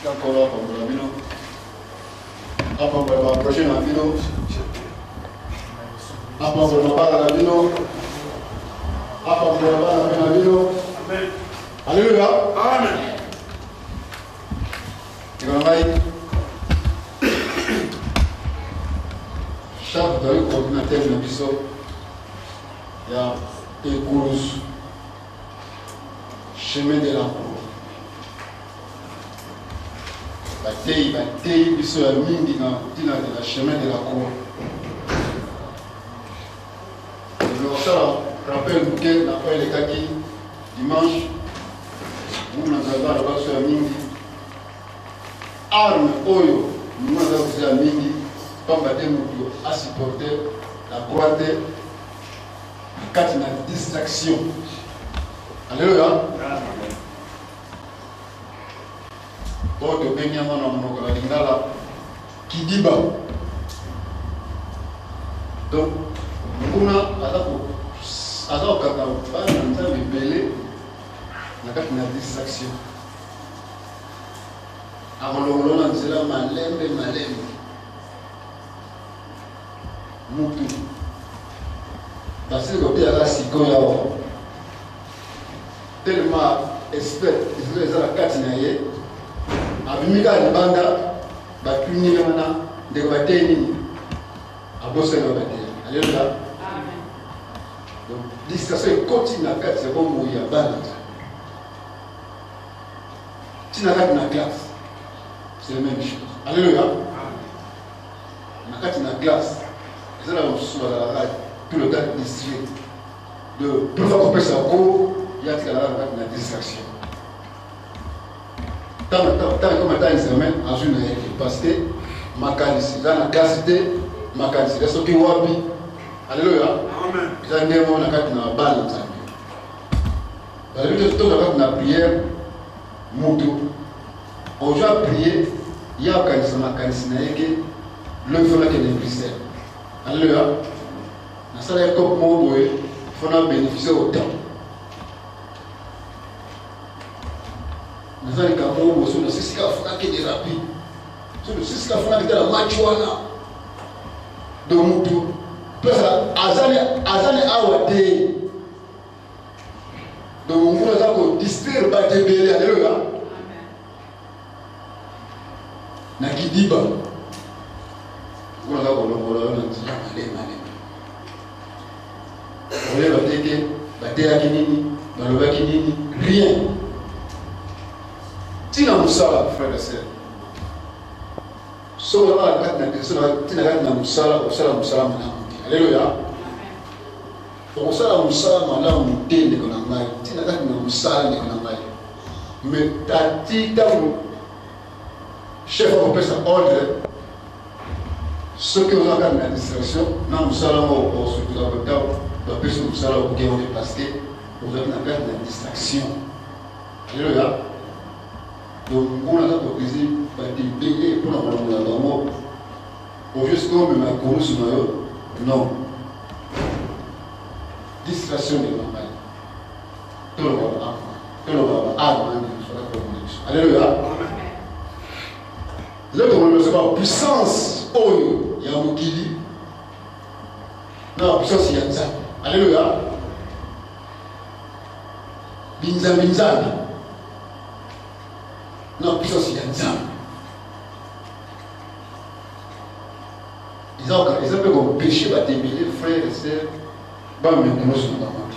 D'accord, la prochaine vidéo. Alléluia. Amen. Chaque coordinateur de l'épisode, il y a des cours, chemin de la cour. Bataille, biso ya mingi na chemin de la cour. Ça rappelle que n'a pas les kaki dimanche. Nous avons la base sur mingi. Arme oyo, nous avons fait mingi. Pas battre nous à supporter la droite, quand il y a distraction. Alléluia. Bon, de bénir mon nom, qui dit bas. Donc, nous avons une distraction. Avant le malembe. Mutu. Parce que côté à la sikoya tellement expert, ils ont la carte naie. Abimika libanda, bakuni wana de bateni. Abose na bateni. Alléluia. Amen. Donc distraction continue la carte c'est bon mouya banda. Tu n'as pas de glace. C'est la même chose. Alléluia. Amen. La carte na glace. C'est là où tout le temps distrait. De plus fort qu'on peut s'en il y a la distraction. Tant que je semaine, en journée, parce que ma qualité, dans la qualité, ma qualité, c'est ce qui wabi. Alléluia. Amen. Ils ont dit, on a fait une balle. Dans le but de tout, on a fait une prière, moutou. On doit prier, il y a un qualité, ma qualité, le feu qui est Bruxelles. Alléluia. Dans ce cas, il faut bénéficier au temps. Dans ce cas, il faut des rapides. Il faut la machuana. Donc, Moutou. Parce que Azane Awate. Donc, on va distraire Batebele. Alléluia. Nakidiba. On va rien. Tina Moussala, frère et sœur. Alléluia. Mais chef de ordre. Ceux qui ont la distraction, nous allons parce que vous avez la distraction. Alléluia. Donc, on a proposé de payer pour la mort. Au juste comme ma course, non. Distraction de normal. Tout le monde a alléluia. L'autre, on ne sait pas puissance. Oh, il y a un Mokili. Non, puissance, il y a ça. Alléluia. Binzambi. Non, puissance, il y a ça. Ils ont fait comme péché, les frères et sœurs. Bah, mais nous sommes dans le monde.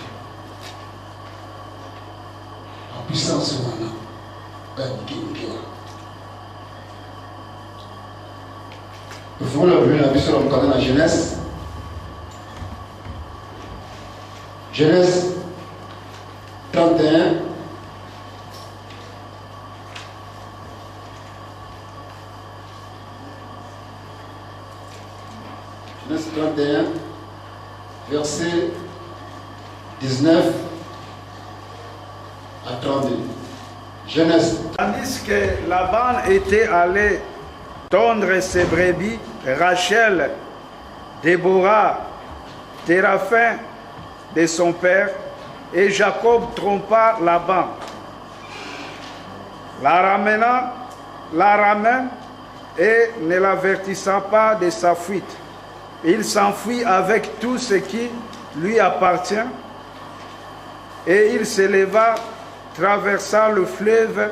En puissance, maintenant. Nous faisons la première vie sur la Genèse. Genèse 31. Genèse 31, verset 19 à 32. Genèse. Tandis que Laban était allé tondre ses brebis, Rachel, Déborah, Téraphin de son père, et Jacob trompa Laban. La ramenant la ramène et ne l'avertissant pas de sa fuite. Il s'enfuit avec tout ce qui lui appartient et il se leva, traversa le fleuve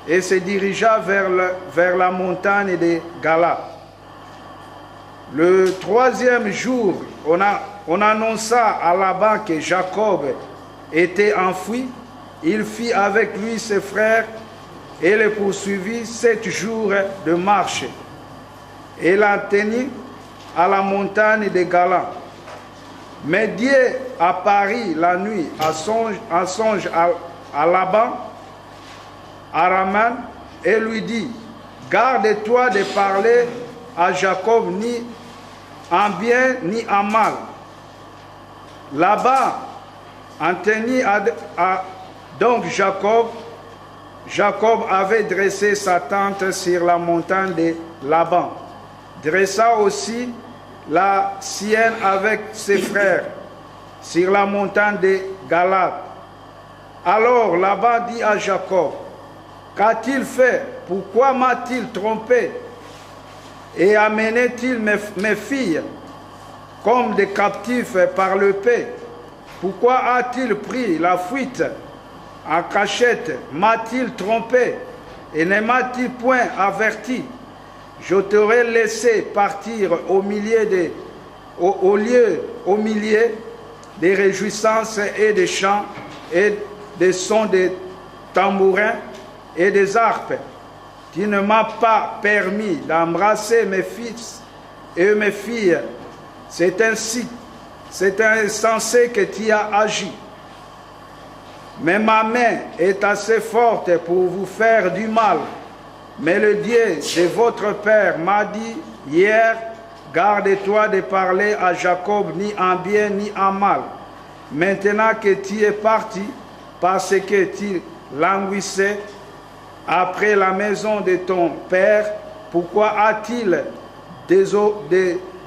et se dirigea vers la montagne de Gala. Le troisième jour, on annonça à Laban que Jacob était enfui. Il fit avec lui ses frères et les poursuivit 7 jours de marche. Et l'atteignit à la montagne de Gala. Mais Dieu apparut la nuit en songe à Laban, à Raman, et lui dit, garde-toi de parler à Jacob ni en bien ni en mal. Laban entendit donc Jacob avait dressé sa tente sur la montagne de Laban, dressa aussi la sienne avec ses frères sur la montagne de Galad. Alors Laban dit à Jacob, qu'a-t-il fait? Pourquoi m'a-t-il trompé? Et amenait-il mes filles comme des captifs par le paix? Pourquoi a-t-il pris la fuite en cachette? M'a-t-il trompé et ne m'a-t-il point averti? Je t'aurais laissé partir au milieu des réjouissances et des chants et des sons de tambourins et des harpes. Tu ne m'as pas permis d'embrasser mes fils et mes filles. C'est insensé que tu as agi. Mais ma main est assez forte pour vous faire du mal. Mais le Dieu de votre père m'a dit hier, garde-toi de parler à Jacob ni en bien ni en mal. Maintenant que tu es parti, parce que tu languissais après la maison de ton père, pourquoi a-t-il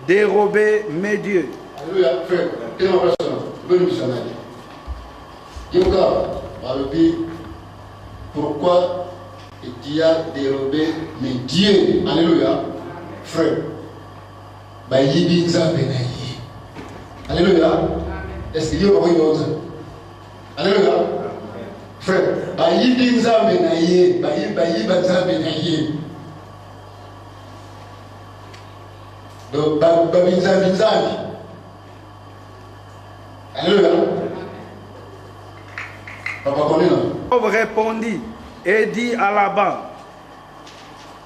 dérobé mes dieux? Alléluia, frère, quelle impression, bonne missionnaire. Pourquoi tu as dérobé mes dieux? Alléluia, frère. Alléluia. Est-ce qu'il y a une autre? Alléluia. Frère, alléluia. Jacob répondit et dit à Laban,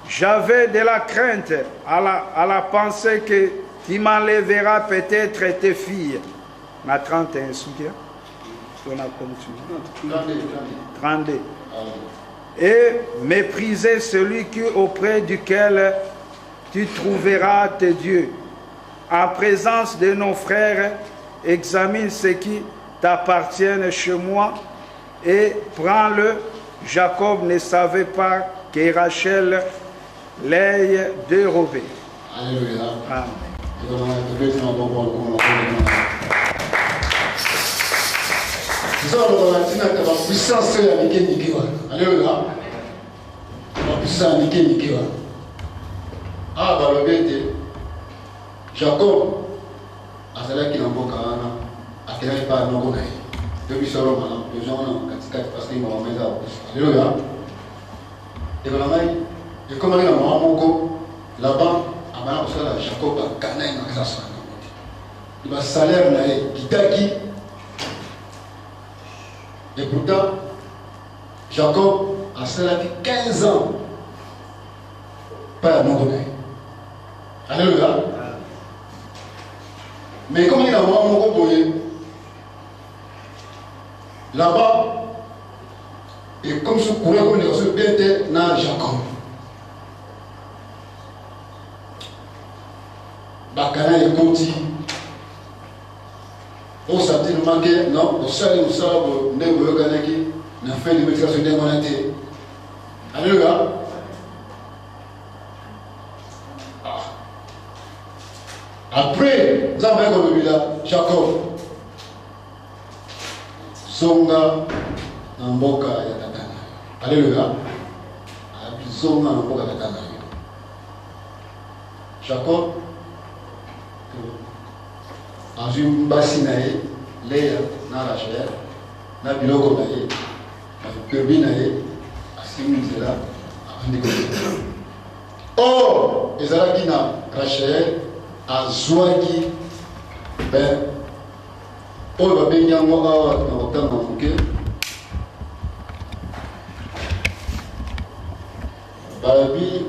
j'avais de la crainte à la pensée que tu m'enlèveras peut-être tes filles. Ma 31, soutien. On a continué. 32. Et mépriser celui auprès duquel tu trouveras tes dieux. En présence de nos frères, examine ce qui t'appartient chez moi et prends-le. Jacob ne savait pas que Rachel l'ait dérobé. Alléluia. Amen. Puissance ya Nike wa. Alléluia. Puissance Nike wa. Ah balobete. Jacob azalaki na mboka wana akelaki pa noko na ye. Depuis solo mana besoin katikati parce que mama meza. Alléluia. Et voilà mai et comme na mama moko là-bas amana kosala Jacob akana na kasa. Il va salaire na ye kitaki. Et pourtant, Jacob a cela 15 ans. Pas à Nogomé. Alléluia. Mais comme il a vraiment boyé, là-bas, et comme ce courant comme il a reçu bien dans Jacob. Bakana est conti. On s'attend à manquer, non, au salut, au salut, on a fait des médications de monnaie. Alléluia. Après, nous avons vu là, Jacob. Songa, Namboka, Yatatana. Alléluia. zonga na mboka katanga. Jacob azwi mbasi na ye Leya na Rachel na biloko na ye na kirbi na ye asimi nzela afandi ko. Or ezalaki na Rachel azwaki oyo babengi yango awa na kotanga moke balobi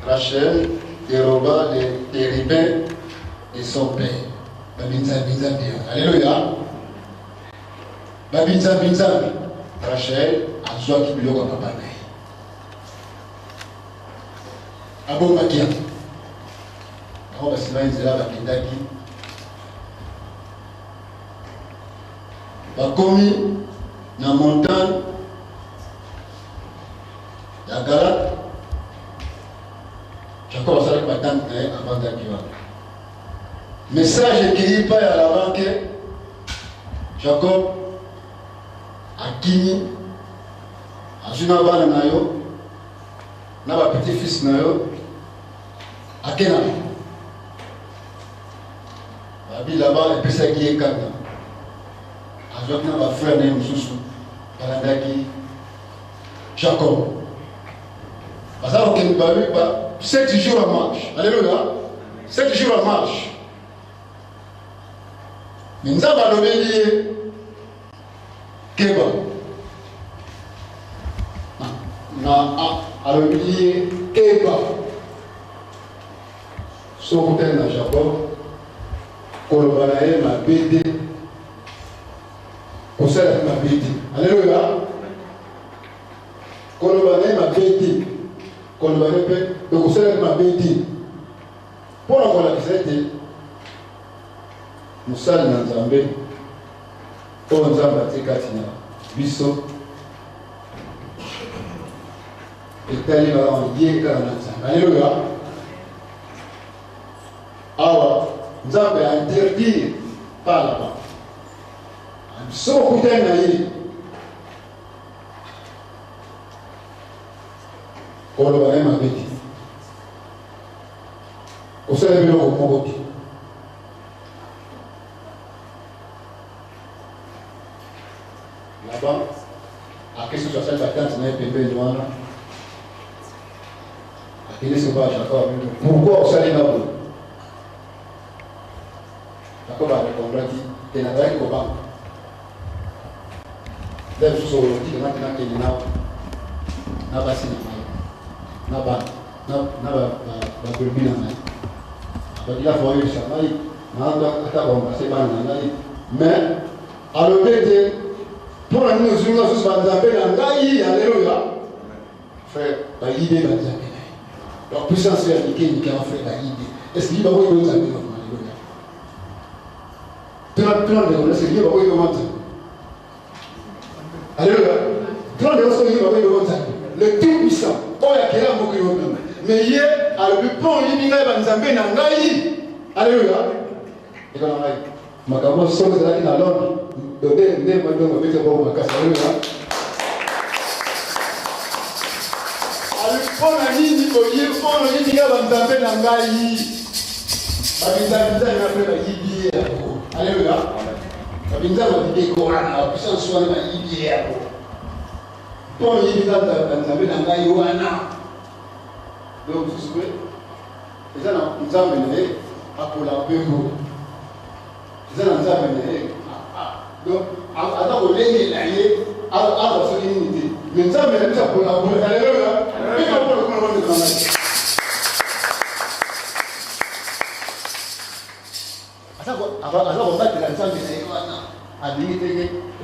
Rachel déroba les térébins de son père. Babinzambi. Alléluia. Babinzambi. Rachel azwaki biloko ya papa na ye. Abomaki yango. Yango basima nzela bakendaki. Bakomi na montagne ya Galate. Jacob asalaki batante na ye avandaki wana. Message écrit par à la banque. Jacob akini azuna bana na yo na ba petit fils na yo akena babi là-bas epesaki ye kaka azwaki na bafrère na ye mosusu balandaki Jacob baza kokende babi 7 jours à marche. Alléluia. 7 jours à marche. Mais nous avons alobeli Keba. Alobeli Keba. Sauf que dans Jacob, Kolobanae m'a bédé. Conseil m'a bédé. Alléluia. Kolobanae m'a bédé. Kolobanae le conseil m'a bédé. Pour la collectivité, nous sommes dans Zambé. Pour nous avons été Katina. Bisso. Et tel est en Yéka dans Zambé. Alléluia. Alors, nous avons interdit par là-bas. Sauf que nous avons Kolobanae m'a bédé. Vous savez, vous avez là-bas, à qu'est-ce que ça fait la tante n'a pas payé de moi? À quel est-ce que va Jacob? Pourquoi vous savez là-bas? Jacob a répondu qu'il n'a pas eu de banque. Dès que vous avez dit que vous avez dit n'a pas signé. N'a pas de il a fallu changer, mais à l'obédience, pour la nous nous alléluia, frère, la idée va nous la puissance est indiquée qui a fait la idée. Est-ce qu'il va vous nous alléluia? Plan de l'on c'est lié au monde. Alléluia. Plan de l'on c'est lié au monde. Le tout puissant, oh il y a beaucoup de monde. Mais hier, à l'opération, il y a des Zambé dans l'Aïe. Alléluia. Et dans l'Aïe. Ma camarade sont là qui dans l'ordre. Donnez, moi, je vais vous dire, alléluia. À l'opération, il y a des Zambé dans l'Aïe. Alléluia. Alléluia. La puissance soit dans l'Aïe. Pour il y a des Zambé dans l'Aïe. Donc, vous savez, les gens nous ont amené à pour la paix. Les gens nous ont amené donc, à la relais, à la solennité. Mais nous avons amené à pour la paix. Alléluia. Mais comment on peut le travail? Alors, on va te la chambre à l'unité,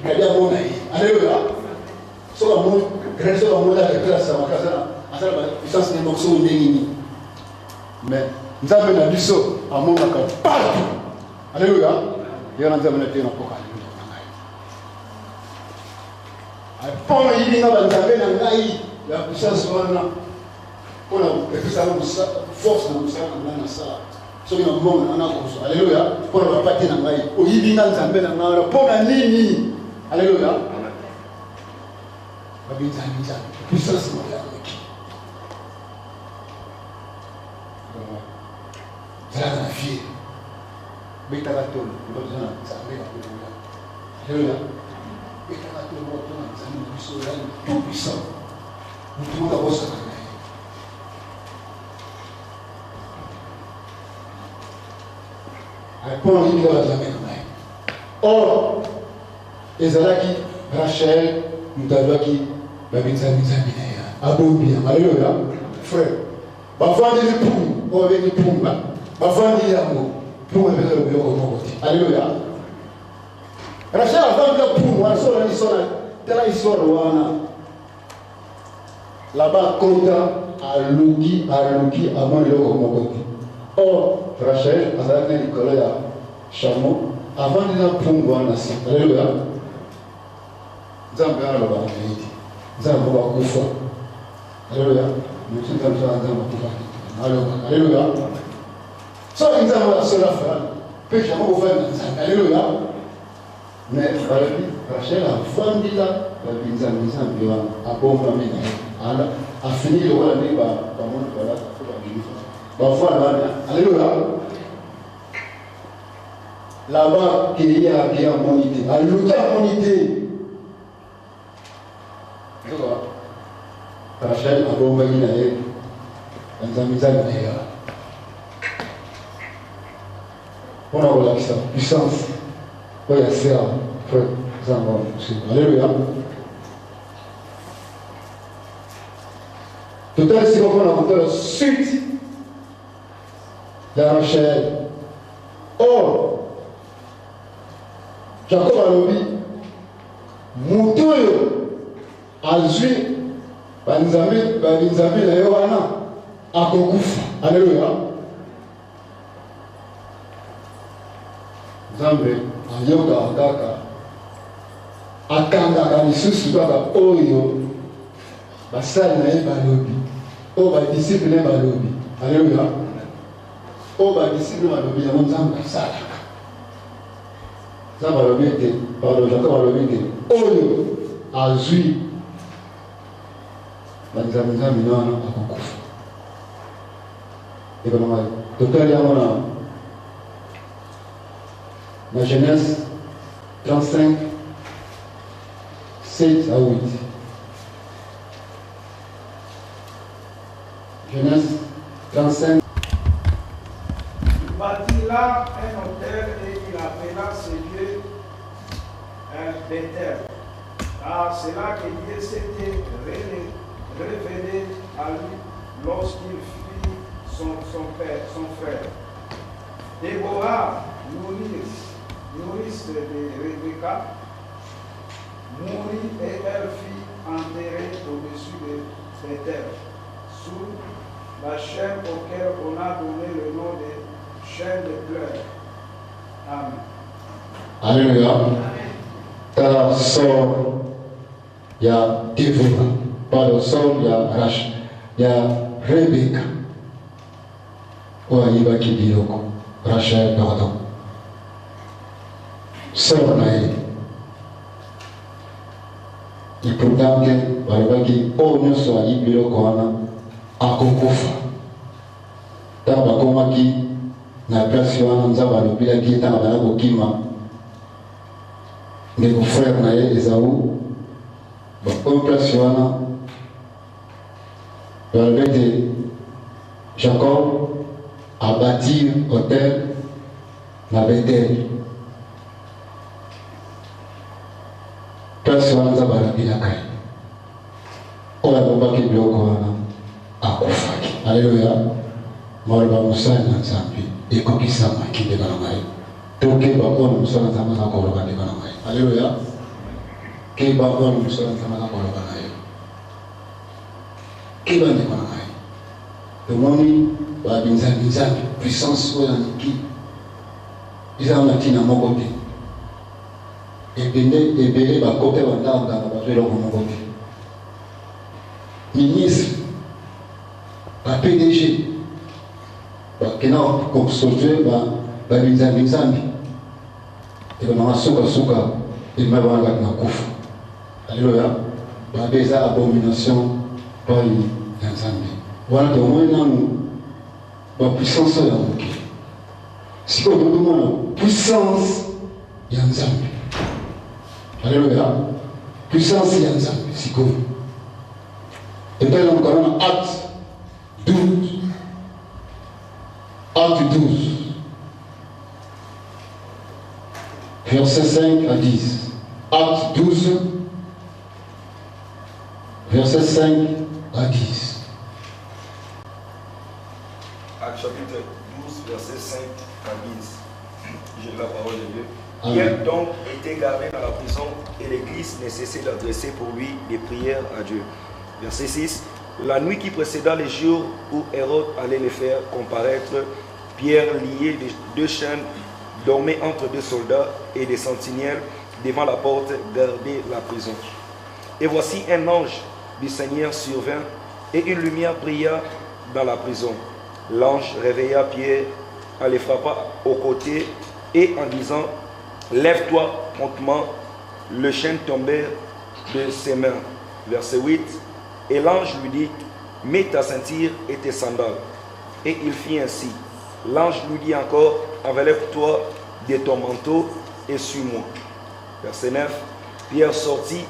regarder à mon aïe. Alléluia. Soit à mon grâce à mon aïe, grâce à ma casa. Puissance de morceaux mais nous avons un biseau à mon accord partout. Alléluia. Et on a été dans le coca. Pendant qu'il y a la puissance on a force dans le sang. Alléluia. Pour la partie dans l'aïe. Au Yibina Zambé dans la pour la ligne. Alléluia. Puissance vie. Betakaton, nous avons Alléluia. Betakaton, nous avons tout puissant. Nous devons d'abord ça. Pour lui, il va la main. Or, Ezalaki, Rachel, nous avons qui, Alléluia. Frère, parfois on dit pour, on va dire pour, parfois on dit l'amour, pour on va dire le bloc au côté. Alléluia. Rachel a vendu pour moi, telle histoire là-bas, content, à Luki, avant le bloc au côté. Or, Rachel, avec Nicolas, chameau, avant de dire pour moi, Alléluia. Zambé a le bas, Zambé a kufa. Alléluia. Nous sommes comme ça, Zambé. Alléluia. Ça, il a la seule affaire. Peut jamais vous faire Alléluia. Mais Rachel a vendu là, la Binzambi, a bon famille. A fini le rôle de par mon voilà, parfois là, Alléluia. Là-bas, qu'il y a mon idée. Alléluia, mon idée. Rachel a bon famille d'ailleurs. On a relaxé sa puissance. Oui, c'est ça. Alléluia. Tout à l'heure, si on a entendu la suite de Rachel. Or, Jacob a dit, Moutoyo a joué. Banzambi na Yohana akokufa. Alléluia. Nzambe ayoka kaka akanga lisusu kaka oyo basali na ye balobi oyo badisiple ne balobi. Alléluia. Oyo badisiple balobi yango Nzambe asalaka. Nzambe alobi ete Jacob alobi ete oyo azwi Banzambi wana akokufa. Et bien, totali yango na Genèse 35, 7 à 8. Genèse 35. Il bâtit là un autel et il appela ce Dieu Bethel. Car c'est là que Dieu s'était révélé à lui lorsqu'il fit son frère. Déborah, nourrice de Rebecca, mourut et elle fut enterrée au-dessus de Bethel, sous la chaîne auquel on a donné le nom de chaîne de pleurs. Amen. Alléluia. Tala sort, il y a Déborah. Par le sol, il y a Rachel, il y a Rebecca. Oaïba qui dit Rachel, pardon. Sœur Naël. Et pourtant, il n'y a soit Ibiloko à Kokofa. Tabakomaki, na place wana nzaba lobila ki tanga bana kokima. Ndeko frère Naël Esaou. Bon, place wana. Jacob a bâti un hôtel à Bethel. Place où on a bâti la caille. On a bâti le bloc à Koufaki. Alléluia. Malba Moussa n'a sampi. Et quand il s'en va, qui est dans la maille. Donc, il va voir Moussa n'a pas encore le bâti dans la maille. Alléluia. Qui va voir Moussa n'a pas encore le bâti. Qui va dans la maille. Le monde va binzambi puissance oyo aniki eza matina moko te ebele bakope bandanga bazwa eloko moko te ministre ba-PDG bakena konsolve babinzambi ebananga sukasuka elima banakati na kufa. Alléluia. Babe eza abomination mponi ya Nzambe. Voilà que moi, la puissance est là. Si on demande puissance, il y a un Nzambe. Alléluia. Puissance, il y a un Nzambe. Si quoi. Et puis nous avons Acte 12. Acte 12. Verset 5 à 10. Acte 12. Verset 5 à 10. Acte chapitre 12, verset 5 à 10. J'ai la parole de Dieu. Amen. Pierre donc était gardé dans la prison et l'église ne cessait d'adresser pour lui des prières à Dieu. Verset 6. La nuit qui précéda les jours où Hérode allait les faire comparaître, Pierre, lié de 2 chaînes, dormait entre 2 soldats et des sentinelles devant la porte gardait la prison. Et voici un ange du Seigneur survint et une lumière brilla dans la prison. L'ange réveilla Pierre, en les frappa au côté et en disant « Lève-toi promptement ». Le chêne tombait de ses mains. Verset 8. Et l'ange lui dit « Mets ta ceinture et tes sandales ». Et il fit ainsi. L'ange lui dit encore « Enlève-toi de ton manteau et suis-moi ». Verset 9. Pierre sortit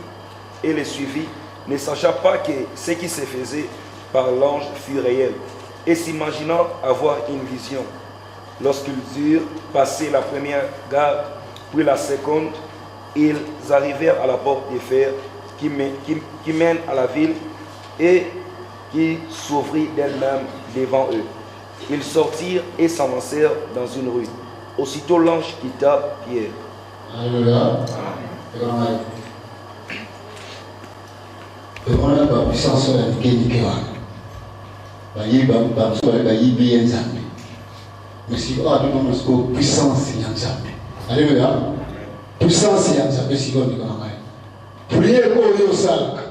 et les suivit, ne sachant pas que ce qui se faisait par l'ange fut réel, et s'imaginant avoir une vision. Lorsqu'ils eurent passé la première garde, puis la seconde, ils arrivèrent à la porte de fer qui mène à la ville et qui s'ouvrit d'elle-même devant eux. Ils sortirent et s'avancèrent dans une rue. Aussitôt l'ange quitta Pierre. Alléluia. On a la puissance sur la mais si on a une puissance, il y a un Nzambe. Alléluia. Puissance, il y a un Nzambe. Si on dit qu'on a prière pour les Osalaka.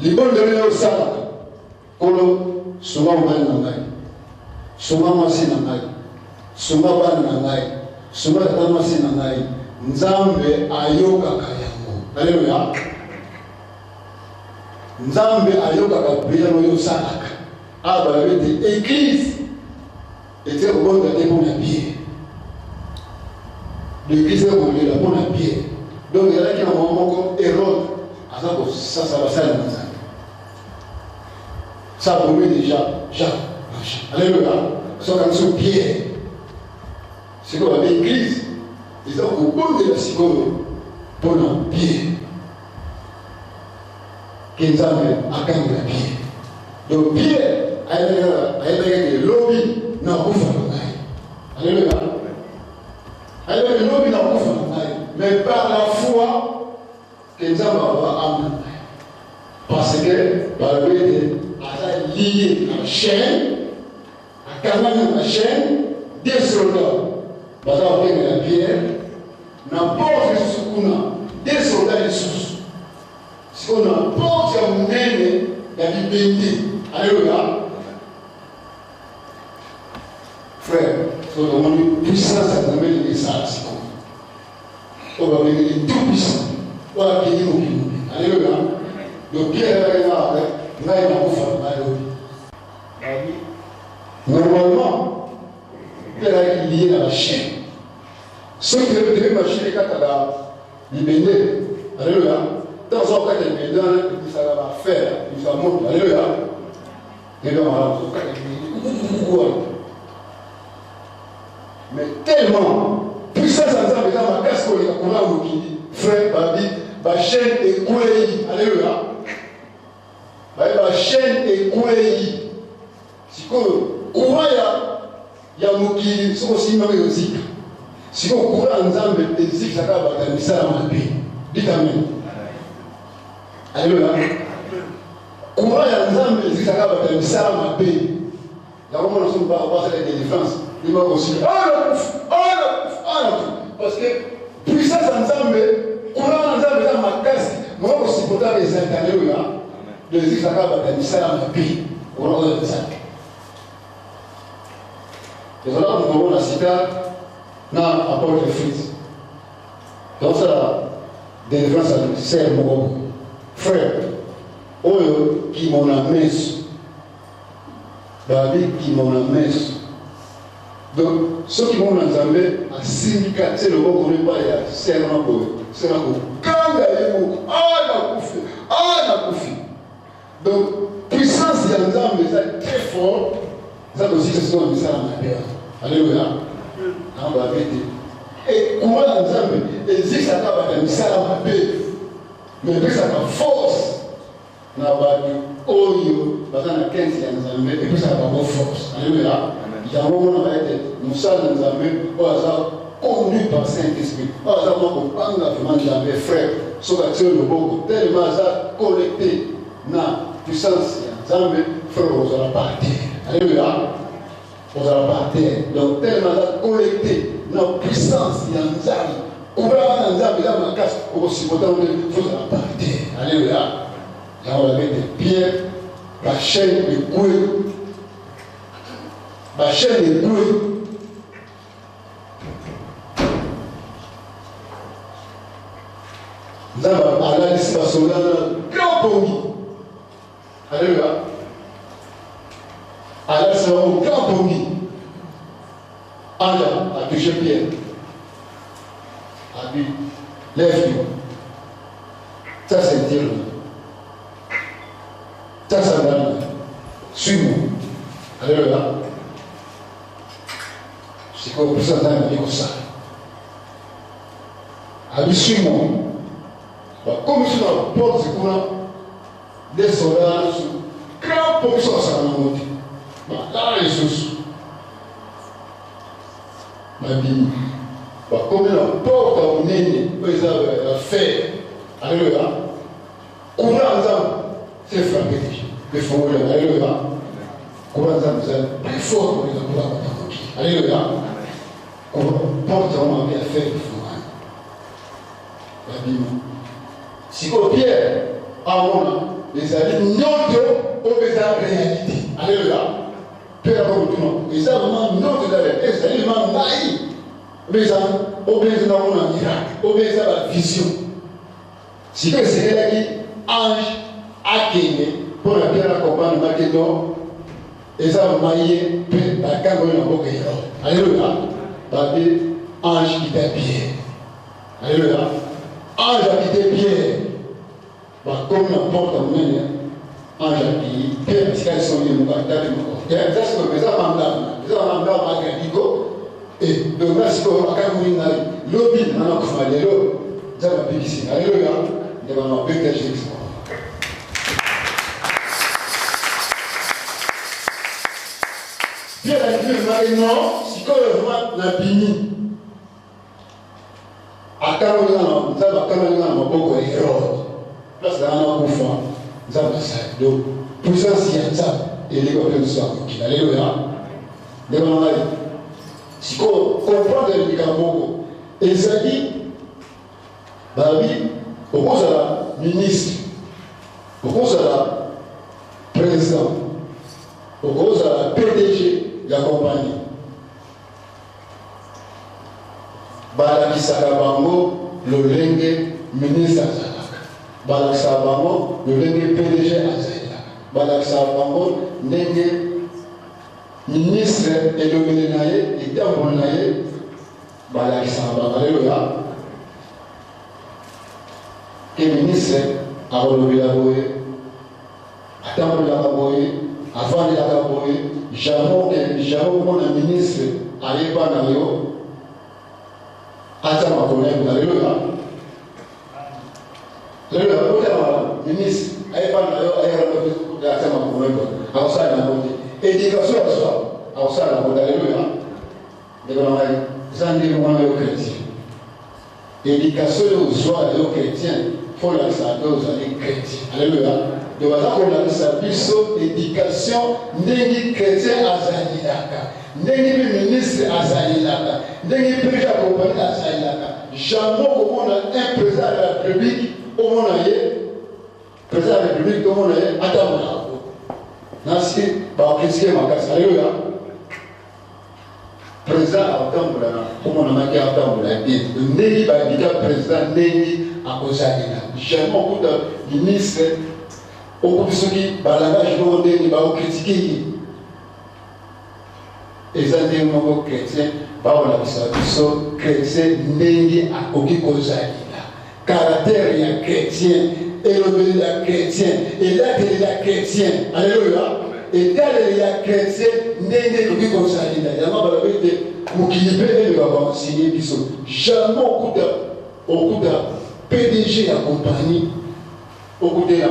Les bonnes de les Osalaka. Kolo, souvent on va nangai. Souvent on va nangai. Souvent on va nangai. Souvent on va nangai. Nzambe ayoka kayango. Alléluia. Nzambe ayoka kaprière pour les Osalaka. Ah, bah, l'église était au bon de bon pied. L'église est au bon de bon pied. Donc, il y a qui a un moment comme Hérode. Ça va ça, ça pour lui déjà, Jacques. Alléluia. Ça comme sur pied. C'est comme l'église. Ils sont au bon de la psychologie. Bon pied. Qui nous a mis à gagner la pied. Donc, Pierre. Aïe, lobby n'a pas fait. Alléluia. Aïe, lobby n'a pas fait. Mais par la foi, que nous avons amené. Parce que, par le fait de lié à la chaîne, à Canaan la chaîne, des soldats. Parce que la pierre, n'importe ce qu'on a, des soldats et sous. Ce qu'on a, n'importe ce qu'on a, il y a du béni. Alléluia. Frère, il faut demander puissance à l'amène des salles. On va venir tout puissant. On va venir au Kinobi. Alléluia. Donc, Pierre est là, il a un enfant. Normalement, Pierre est lié à la chaîne. Ceux qui devaient marcher quand il a libéré. Alléluia. Dans un cas, il y a des ça va faire, il va monter. Alléluia. Et donc, mais tellement, puissance à ça, dans ma casse, il y a un courant qui dit, frère, Babi, ma chaîne est coulée. Alléluia. Ma chaîne est coulée. Si le courant, il y a un qui sont aussi même aussi. Si le courant en Zambie, il dit que ça va être un message à ma vie. Dites Amen. Alléluia. Courant en Zambie, il dit que ça va être un message à ma vie. Il y a vraiment une base de défense. Il va aussi parce que puissance ensemble, courant ensemble dans ma casse, moi aussi pour dans les intérêts là, de dire que ça va être ça dans ma vie. On va dire ça. Et voilà, nous avons la citade dans l'apôtre de Fils. Donc ça, délivrance à serre mon frère, qui m'en a mis, Babi qui m'en a mis. Donc, ceux qui vont dans Zambé, à syndicat, c'est le mot qu'on n'est pas, il y a serment pour eux. C'est là qu'on quand donc, puissance de Nzambe, c'est très fort. Ça aussi, c'est ce qu'on dit ça dans la terre. Alléluia. Et comment Nzambe existe à la misère à la paix. Mais puis ça a force. Na batu oyo bazana 15 ya Nzambe et puis ça a force. Alléluia. Yango na été nous sommes Nzambe oza conduit par Saint-Esprit. Oza ko panga vraiment Nzambe frère. So ka tio le boko tellement ça collecté na puissance ya Nzambe frère oza partir. Alléluia. Oza partir. Donc tellement ça collecté na puissance ya Nzambe. Oubra Nzambe là ma casse au supportant de faut la partir. Alléluia. Là on avait des pierres, la chaîne de couille. La chaîne de couille. Nous avons allé ici à son grand pongi. Alléluia. Allez, c'est un grand pongi. Allez, à toucher Pierre. A dit, lève-toi. Ça, c'est dire. Ça, ça va. Suis-moi. Alléluia. C'est comme ça, on a dit ça. A dit, suis-moi. Comme si on porte ce courant, des soldats, grand pour que ça soit monté. Là, les sous. Ma vie. Comme on porte au nez, ils ont fait. Alléluia. Courant ensemble, c'est frappé. Le fond de l'Alléluia. Courant ensemble, c'est plus fort pour les courants. Alléluia. On porte en bien fait le fond. La Bible. Si vous Pierre, à mon les amis, notre réalité. Alléluia. Pierre, à mon les amis, notre les amis, naïfs. Les amis, obéissent dans mon miracle, obéissent à la vision. Si que c'est là qui ange a gagné pour la pierre accompagne Makedon, et ça va mailler, puis la cagoule n'a pas gagné. Alléluia. Babé, ange qui t'a Pierre. Alléluia. Ange a quitté Pierre. Comme la porte en main, ange a quitté Pierre, parce qu'elles sont liées, nous avons dit, ça c'est comme ça, nous avons dit, et donc là, si on a quand même un lobby, on a fait des lobbies, ça va bien ici. Alléluia. Il va m'appeler quelque chose. Bien la Bible maintenant, si on voit la bini, à quand on a, ça va quand même un beaucoup de héros. Là, c'est un enfant. Ça va ça. Donc, puissance y a ça. Et les gars, ils sont qui. Alléluia. Devant la vie. Si on comprend le Nicaragua, et ça dit, au cause de la ministre, au cause de la président, au cause de la PDG de la compagnie, Balaki Sakabango, le lengue ministre Azalaka, Balaki Sakabango, le lengue PDG Azalaka, Balaki Sakabango, lengue ministre et le Mélénaïe, et Dambonaïe, Balaki Sakabango, alléluia. Et le ministre a relevé la boue, a tambouré la boue, a vendu la boue, jamais mon ministre a épargné, a tambouré la boue, alléluia. Le ministre a épargné, a tambouré la boue, a ça la boue. Éducation à soi, a ça la boue, alléluia. Éducation aux soi et aux chrétiens. Il faut la savoir aux années chrétiens. Alléluia. De voilà qu'on a sa éducation, n'est chrétien à Zalilaka, n'est ministre à Zalilaka, n'est président accompagné à Zalilaka. Jamais on a un président de la République, au monde président de la République, au monde attends, Nancy, par chrétien, ma casse. Alléluia. Président à Tamboula, comme on a marqué à Tamboula, n'est pas président, n'est à Ozalina. Jamais beaucoup de ministres, beaucoup de ceux qui, par la vache, vont critiquer. eza ndenge moko chrétien baolakisa biso chrétien ndenge akoki kozalila caractère ya chrétien elobeli ya chrétien elateli ya chrétien alleluya etaleli ya chrétien ndenge ekoki kozalila yango balobi te mokili mpe eleba baenseigné biso jamais okuta PDG ya compagnie okutela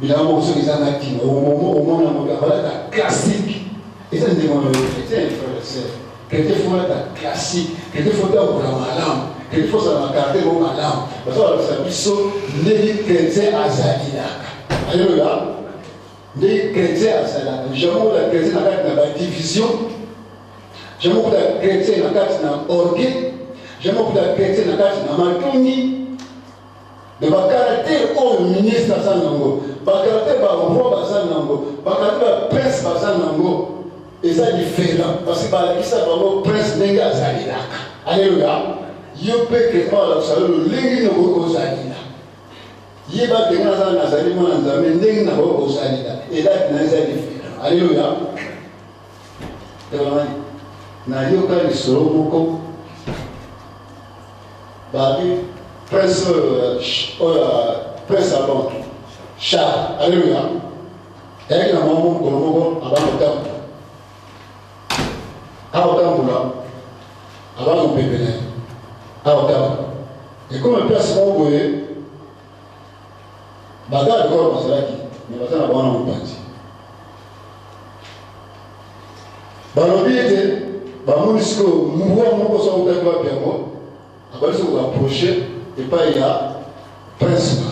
bilamba moko soki eza na ntina omona moto abalaka classique eza ndenge wana chrétien frère et sœur chrétien fo alata classique chrétien fo takola malamu chrétien fo osala makaractere mo malamu baso balakisa biso ndenge chrétien azalilaka alleluya ndenge chrétien azalilaka jamais okola chrétien na kati na badivision jamais okola chrétien na kati na orgueil jamais okola chrétien na kati na matongi de bacaractère oyo ministre aza nango bacaractère baroi baza nango bacaractère baprince baza nango eza différent parce que balakisa bango prince ndenge azalilaka alleluya yo mpe kristien balakisa yo lolenge nakoki kozalila ye babenga naza nazali mwana nzambe ndenge nakoki kozalila elaki na eza différent alleluya ebanani nayoka lisolo moko babi prince prince alon Charles alleluya eyaki na mwa mokolo moko abangotambola aotambola abangopepele aotambola ekomi place moko boye bagala likolo bazalaki me baza na bana mopanzi balobi ete bamoni sikoyo mwa moko so autaki wapi yango abalisi koapproche epai ya prince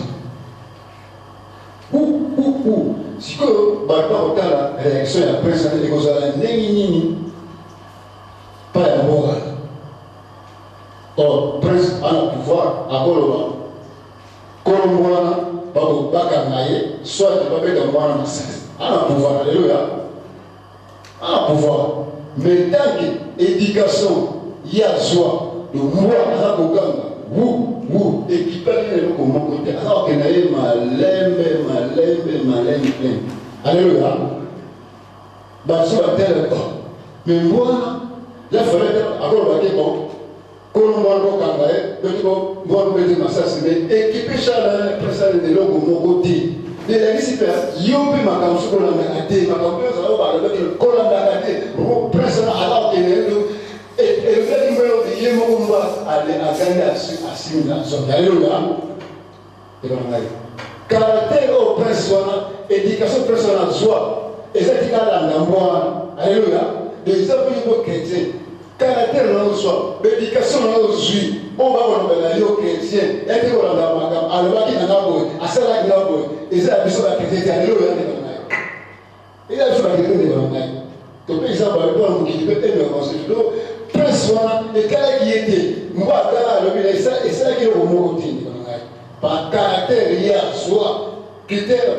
sikoyo bato bakotala réaction ya prince ekozala ndenge nini pa ya mboka or prince ana pouvoir akoloba kolo mwana bakobakanga ye soit babeta mwana masasi ana pouvoir alleluya ana pouvoir mais tant que éducation ya zwa le moi aza kokanga ekipaki na eloko moko te aza kokenda ye malembe plein alleluya baso batele me mwana yafalete akolobaki bon kolo mwana kokanga ye peti mwana peti masasi me ekipe chala presale eloko moko te elakisi mpe yo mpe makambo so kolandaka te makambo mpe ozala balobaki kolandaka te presala aza kokende elobaki mpe ye moko mwa agandi asimi na nzoto alleluya ebana ngai caractère oyo prince wana éducation prince wana zwa eza tikalanda mwana alleluya eza mpe chrétien caractère na ozwa bédication na ozwi oyo bakolobela yo chrétien ete kolanda makambo alobaki na nga boye asalaki nga boye eza ya biso bachrétien te alleluya ndebana ngai eza biso bachrétien ndebana ngai tope eza balebona mokili mpe eme conseil prince wana etalaki ye te mbo atala alobi na esalaki eloko moko te ndebana ngai bacaractère ye azwa critère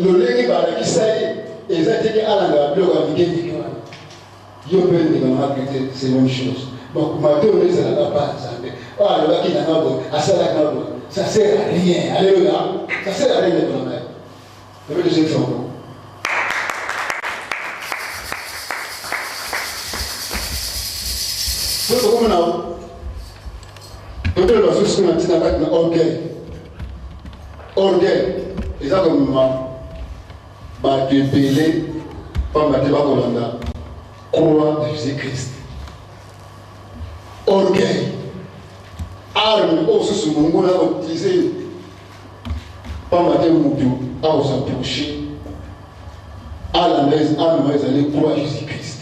lolenge balakisa ye eza teke alangaka biloko ya mikendiki wana yo mpe ndebana chrétien c'est même chose bakuma te oyo ezalaka pa nzambe oyo alobaki nanga boye asalaka boye ça sert à rien alleluya ça sert à rien ndebana ngai ebe de exemple tokomona totele basusu na ntina kati na orgueil eza komema bato ebele pamba te bakolanda croix de jésus christ orgueil arme oyo susu mongolo akoutilize pamba te motu akosaproche alanda arme ezali croix jésus christ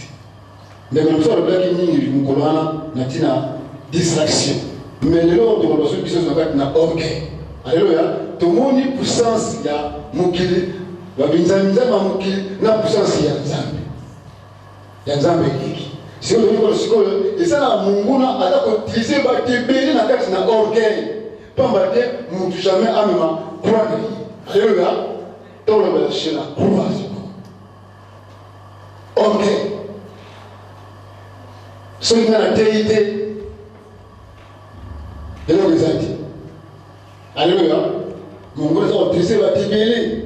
ndenge mosu alobelaki mingi mokolo wana na ntina distraction mais lelo tokoloba soki biso na kati na orgueil alleluya tomoni puissance ya mokili babinzamizama ya mokili na puissance ya nzambe eleki sikoyo eza na monguna aza koutilize bato ebele na kati na orgueil pamba te motu jamais amema croix de ye alleluya tolobela che la croix orgueil soki nga na tei te eloko eza te alleluya mongolo eza koutilize bato ebele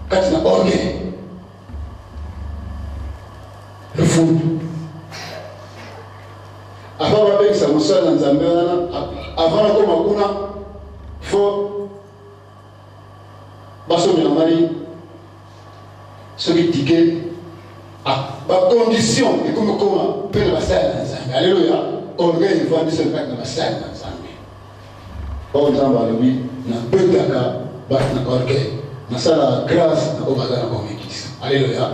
kati na orgueil mosala na nzambe wana avant nakoma kuna fo basomela ngai soki tike bacondition ekomi koma mpe na basali na nzambe alleluya orgueil evandiselo kati na basali na nzambe oyo nzambe alobi nabetaka bato na orgueil nasalaka grâce na oyo baza na komekisa alleluya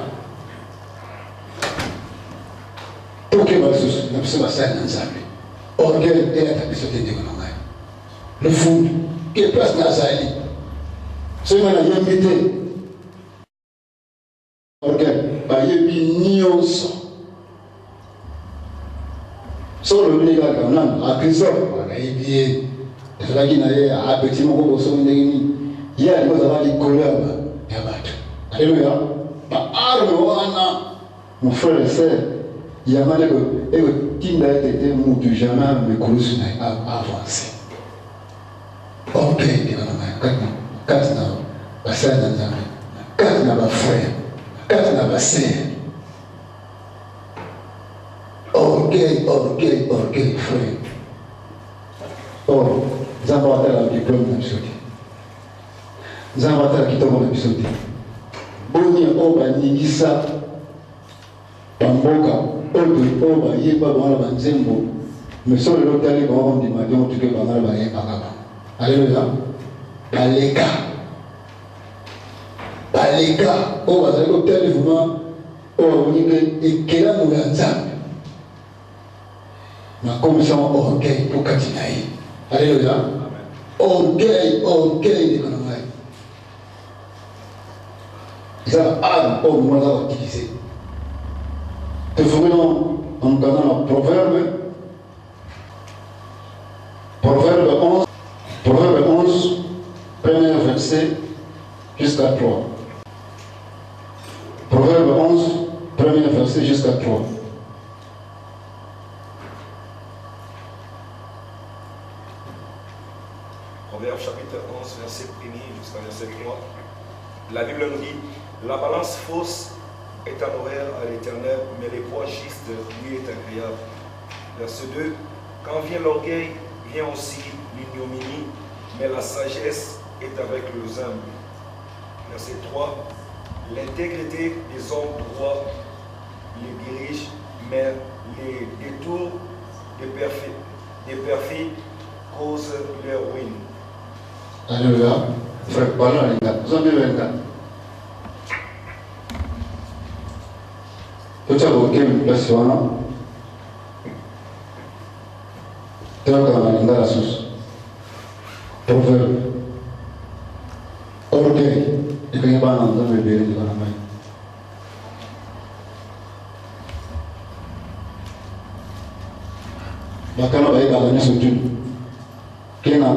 tokeba lisusu na biso basali na nzambe orgueil eyata biso te ndeko na ngai lofundu ke place nazali soki nga nayembi te orgueil bayebi nyonso soko lobi kaka nani akristo nayebi ye ezalaki na ye apeti moko bosoki ndenge nini ye alingi ozala likolo ya bato alleluya baarme wana mon frère et sœur yamani ekotinda ete te mutu jamais mikulusu na ye avance orgueil ekananga kati na basali na nzambe kati na bafrère kati na basere orgueil frère or nzambe watala diplôme na biso te nzambe watala kitoko na biso te boni oyo baningisa bamboka oyo bayeba bango na banzembo mais so lelo otali bango kondima te otuke bango na bayebaka bango alleluya baleka oyo bazali kotali vraimen oyo babonike ekelamu ya nzambe nakomisama orgueil mpo kati na ye alleluya orgueil ndeko na ngai eza na arme oyo mona aza koutilize tofungeli en regardant na proverbe 11 premier verset jusqu'à 3. Proverbe 11, premier verset jusqu'à 3. Proverbe chapitre 11, verset 1er jusqu'à verset 3. La Bible nous dit, la balance fausse est un horaire à l'Éternel, mais les poids justes lui est agréable. Verset 2. Quand vient l'orgueil, vient aussi l'ignominie, mais la sagesse est avec les humbles. Verset 3. L'intégrité des hommes droits les dirige, mais les détours des perfides causent leur ruine. Alléluia. Frère, parlons à l'État. Vous en avez l'État. Tout ça, vous avez une place sur un. Tout ça, vous avez la source. Proverbe. Orgueil. Et quand il y a un endroit, vous avez la main. Bakana baye bagane sotu ke na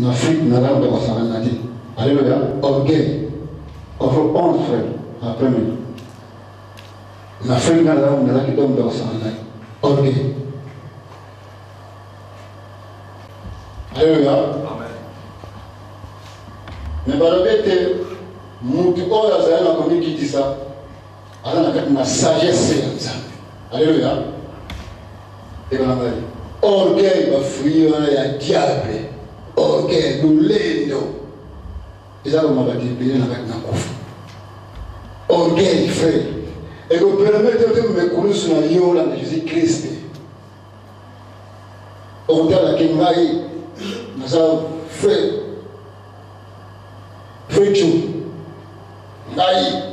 Afrique na landa kwa saranati alléluia orgueil offre 11 frères après nous na Afrique na landa na kidomo kwa saranati orgueil alléluia Amen. mais balobete mutu oyo azali na komikitisa aza na kati na sagesse ya nzambe alléluia. Orgueil bafui wana ya diable orgueil lulendo eza koma batibile na kati na kufa orgueil frère ekopermete ote mekulusu na yola na Jésus Christ okotalaki ngai naza frère cu ngai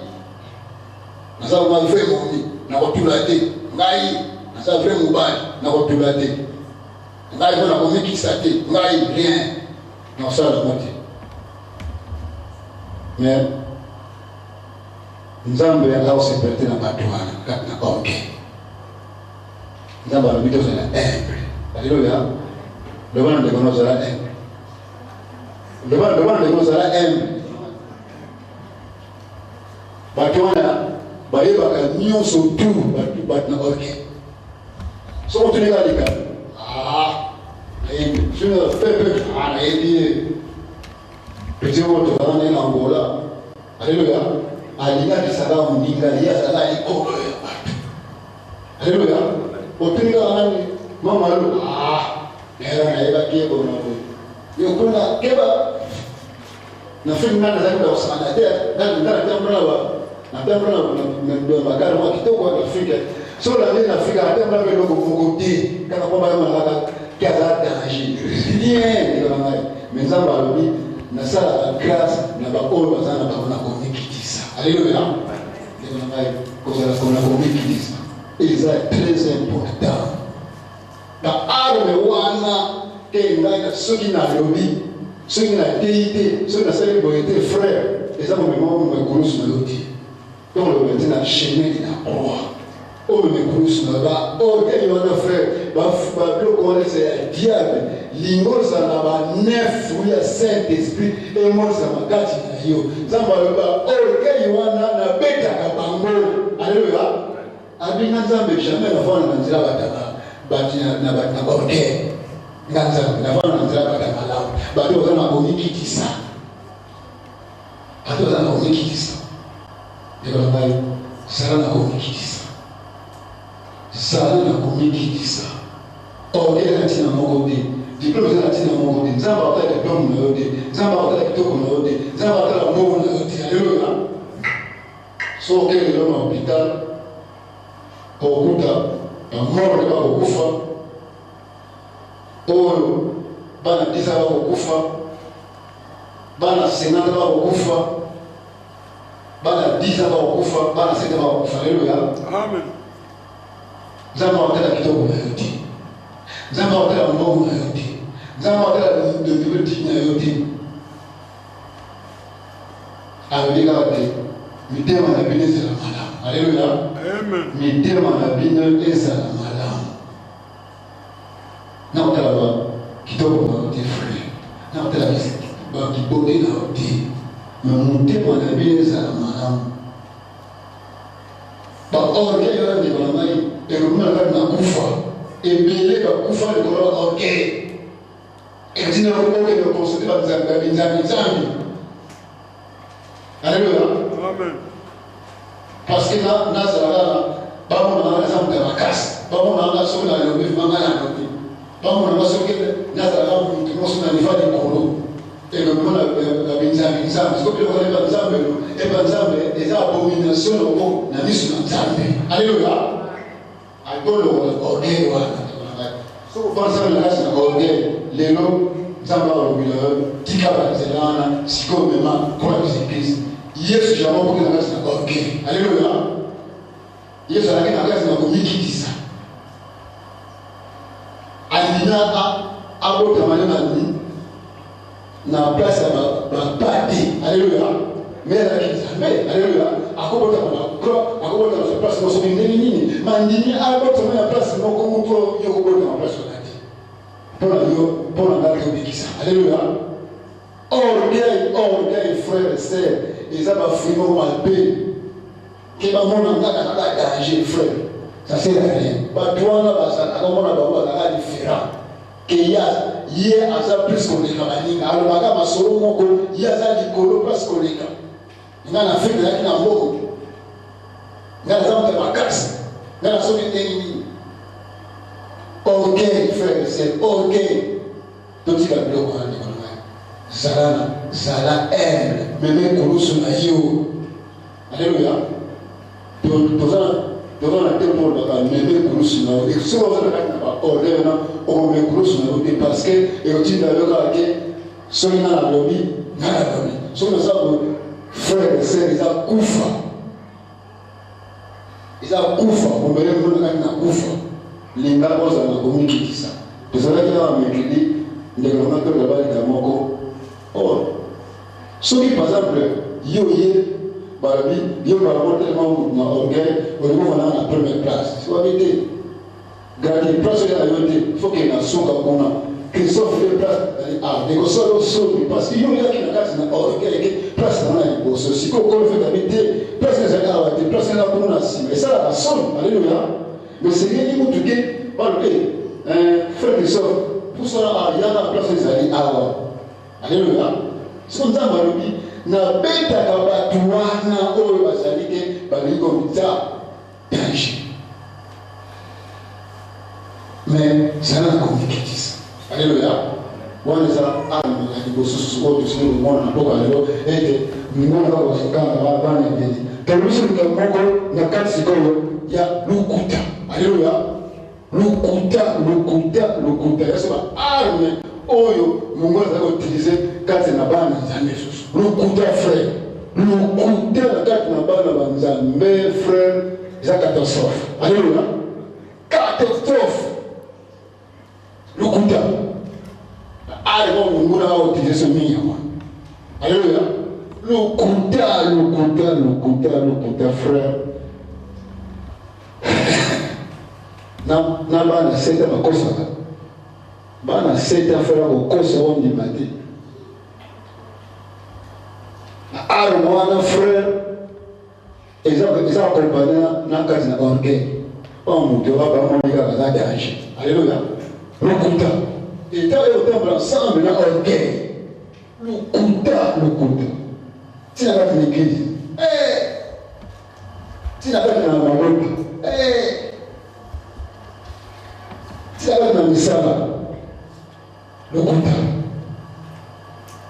naza koma frère momi nakotula te ngai naza frère mobali nakotula te ngai mpo nakomikisa te ngai rien nakosalamo te mais nzambe akosepela te na bato wana kati na orgueil nzambe alobi tozala humble alleluya lobana ndeko na ozala humble lobana ndeko ozala humble bato wana bayebaka nyonso tu bato na orgueil soko tunika lika nayebi sino pepe nayebi ye petit moto wana na Angola alleluya alingakisaka moninga ye azala likolo ya bato alleluya otunika nani mama lo era na eba kebo na bo yo kuna keba na film na za kwa sana na tembra na ndo magari wa kitoko akifika so la nini nafika tembra vile kuvukuti kana kwamba malaka kaza danger bien ndio na menzamba alobi na sala grâce na ba oyo bazana ba na komikitisa alléluia ndio na kwa komikitisa ils sont très importants na arme wana kenga soki na lobi soki na deité soki na sali boyete frère eza momemo mekulusu na loti donc le maintenant chemin de la croix oh mekulusu na ba oh kenga wana frère ba bloko wana c'est diable lingoza na ba neuf ya saint esprit et moza makati na yo zamba ba oh kenga wana na betaka bango alléluia abinga nzambe jamais na fona na nzira bataka batina na batina borde nganza na fona na nzira bataka malamu bato bazana komikitisa bato bazana komikitisa ndiko ngai sala na komikitisa sala na komikitisa ongera tina moko de diplôme za tina moko de nzamba bataka diplôme na yode nzamba bataka kitoko na yode nzamba bataka moko na yode alléluia so kele na hôpital okuta amoro ba okufa oyo bana 10 ba okufa bana 50 ba okufa bana 10 ba okufa bana 7 ba okufa haleluya amen zama wataka kitoko na yote zama wataka mbovu na yote zama wataka de vivre na yote alika wote mitema na binesi la malamu haleluya amen mitema na binesi la malamu na utala kitoko na yote frère na utala ba kibode na yote na mitema na binesi la malamu ba orge yo ni ba mai erumuna na kufa ebele ba kufa ni ko orge etina ko ko ke ko so ba nzambi alléluia amen parce que na nazara ba mo na za mtakasi ba mo na so na yo bi manga na ko ba mo na so ke nazara mo ko so na nifadi ko et le monde a binzambi nzambi ko ko le nzambi e nzambi des abominations au na misu na nzambi alléluia algolo orgueil wana so ko pensa na kasi na orgueil lelo nzamba orgueil tikaba zelana siko mema kwa Christ Yesu jamaa kwa na kasi na orgueil alléluia Yesu anakina kasi na kumikitisa alina abota maneno ni na place ya bapati alléluia mais la mais alléluia akobota na croix akobota na place mo sobi nini mandini abota na place mo ko muto yo kobota na place na pour la ngaki obikisa alléluia orgueil frère et sœur ils ont affirmé malpé que ba mona ngaka na danger frère ça sert à rien ba douana ba ça akomona ba ba différent que yé aza plus koleka baninga alobaka masolo moko ye aza likolo place koleka nga na fete yaki na mboko nga naza moto makasi nga na soki ndenge nini orgueil frère c'est orgueil totika biloko wana ndeko na ngai zala humble meme kolusu na yo alléluia tozana tempo baka meme kolusu na yo soki ozana kati na baorgueil wana okomeme kolusu na yo te parce que eyotinda yo kaka ke soki nga na lobi nga na lobi soki naza frère et sœur eza kufa ombele mbona kati na kufa linga koza na komikitisa tozalaki na mercredi ndeko na nga toka balika moko or soki par exemple yo ye balobi yo balabo tellement na orgueil olingo wana na première place soki te grandi place oyo ayo te faut ke na soka kuna Christophe de place ndeko solo soki parce que yo yaki na kati na orgueil ke place na na liboso siko okolofe kabite place ezali awa te place eza kuna na nsima esalaka soni alléluia mais sengeli mutu ke balobi frère Christophe pusala yaka place ezali awa alléluia siko nzambe alobi nabetaka bato wana oyo bazali te balingi komita danger mais ça n'a communiqué ça. Alléluia. Moi, les armes, les bossus, tout ce que nous avons et que nous avons il y a l'Ukuta. Alléluia. L'Ukuta. C'est une arme. Oyo, nous avons utilisé quand c'est la bande de l'Ukuta, frère. L'Ukuta, quand la bande de mes frères, c'est une catastrophe. Alléluia. Catastrophe. L'Ukuta. Nous avons utilisé ce minimum. Alléluia. L'Ukuta, frère. Na bana seta bakosaka bana seta fera kokosa ondi mate na arme wana frère eza accompagné na kati na orgueil oyo moto abamoni kaka aza danger. Alléluia. Lokuta eta oyo otambola ensemble na orgueil. Lokuta tina kati na église tina kati na mabota tina na misala lokuta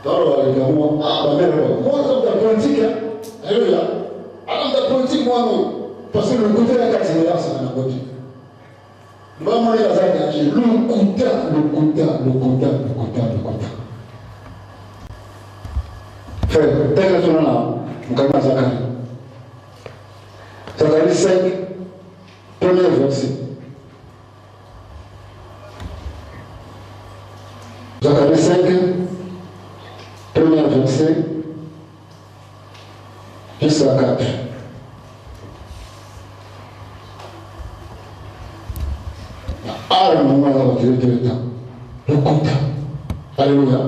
toro alikamo bamero moi dans la politique. Alléluia. Alors dans la politique moi non parce que le côté de la catégorie ça n'a pas dit maman il a ça danger lokuta frère tellement sur là mukama Zacharie 5 premier verset. Zacharie 5, premier verset, jusqu'à 4. Arme, on va dire le temps. Le compte. Alléluia.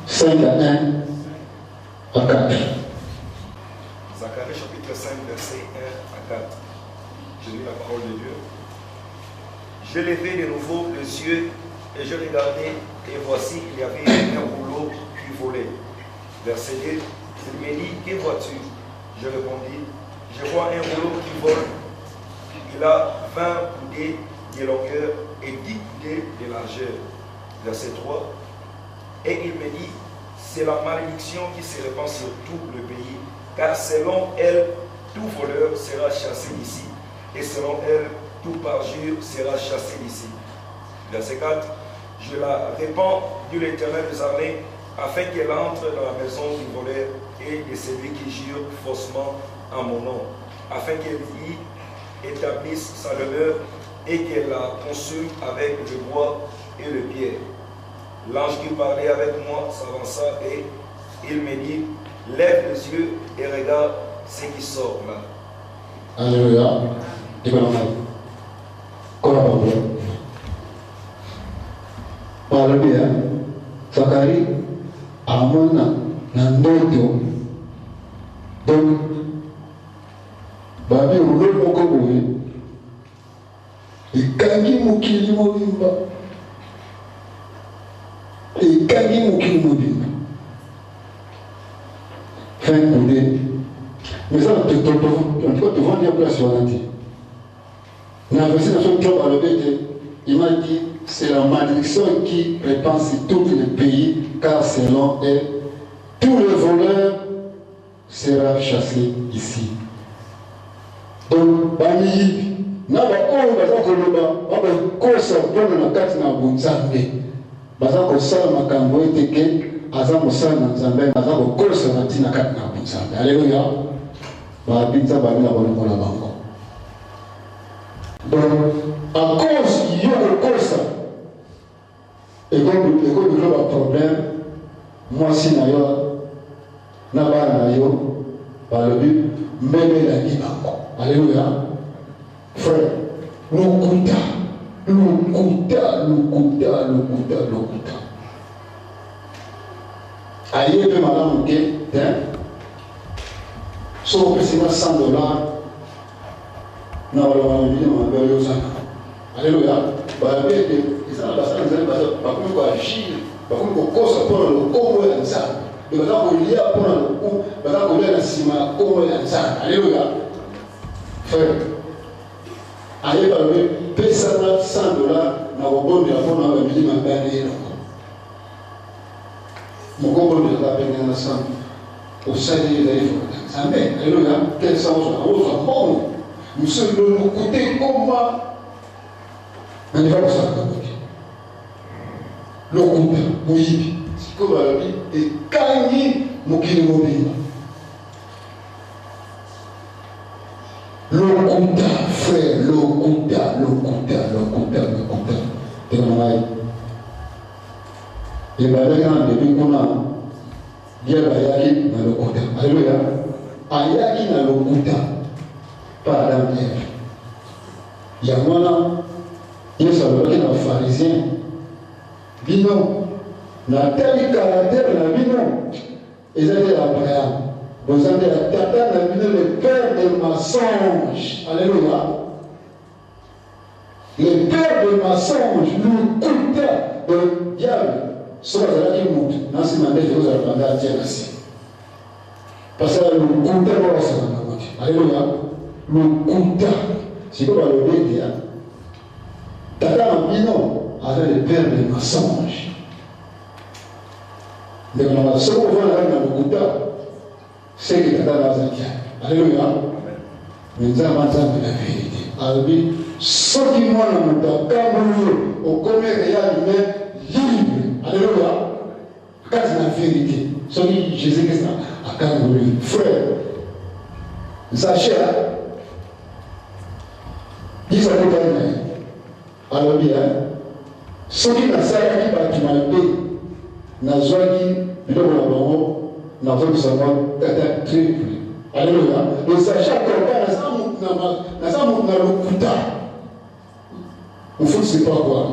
5 à 1 à 4. Zacharie chapitre 5, verset 1 à 4. Je lis la parole de Dieu. Je levai de nouveau les yeux et je regardai, et voici il y avait un rouleau qui volait. Verset 2, il me dit, que vois-tu? Je répondis, je vois un rouleau qui vole. Il a 20 coudées de longueur et 10 coudées de largeur. Verset 3, et il me dit, c'est la malédiction qui se répand sur tout le pays, car selon elle, tout voleur sera chassé d'ici, et selon elle, tout parjure sera chassé d'ici. Verset 4. Je la répands, dit l'Éternel des armées, afin qu'elle entre dans la maison du voleur et de celui qui jure faussement en mon nom, afin qu'elle y établisse sa demeure et qu'elle la consume avec le bois et le pierre. L'ange qui parlait avec moi s'avança et il me dit, lève les yeux et regarde ce qui sort là. Alléluia. Et bien enfin. Parle bien. Zacharie amona na ndoto. Donc babi rouleau moko boye. Ikangi mokili mobimba. Ikangi mokili mobimba. Fin coudé. Mais ça te vend bien place sur la tête. Il m'a dit, c'est la malédiction qui répand sur tout le pays, car selon elle, tout le voleur sera chassé ici. Donc, Bami, Naba Oyo Baza Koloba, Baba Kosa Pona na kati na Bunzambe, Baza Kosala Makambo Eteke, Aza Mosala na Nzambe, Baza Kosa na Tina kati na Bunzambe. Alléluia. Babinza Babina Bonokola Bango. Donc, à cause il y a une cause, et comme il y a un problème, moi si d'ailleurs, n'a pas d'ailleurs, par le but, même la vie. Alléluia. Frère, l'Ukuta. Aïe, peu madame, ok, sauf que c'est $100. Non, alléluia. Ils ont agir, alléluia. Frère, ayeba lobi pesana $100 na kobondela mpona bamili mabane eloko mokobondelaka pene na sango osali ezali fokotangisa ame aleluya kelesa ozwa mbongo mosolo lokute ekoma naniva kosalaka boke lokuta moyibi sikoyo balobi ekangi mokili mobimba lokuta frère lokuta temangai ebandaki na ndebi kuna dia bayaki na lokuta aleluya ayaki na lokuta pa adam eve yango wana yesu alobaki na bafarisien bino natali karatere na bino eza te ya abraham boza nde ya tata na bino le père de mensonge alléluia le père de mensonge lokuta de diable soki azalaki motu na nsima nde ekozala banda atia na se parce que lokuta baosala na motu alléluia lokuta sikoyo balobi ete tata na bino aza le père de mensonge ndeko na soki ovandaka na lokuta seki tata nazaki alléluia me nzambe nzambe na vérité alobi soki mwana moto akamboli yo okomi réalime libre alléluia kati na vérité soki jésus christ akamboli yo frère sache isakokani na ye alobi soki nasalaki bato mabe nazwaki biloko na bango nazokisa mwa tata triple alléluia esache akoka naza motu na lokuta mofuti sepa kwa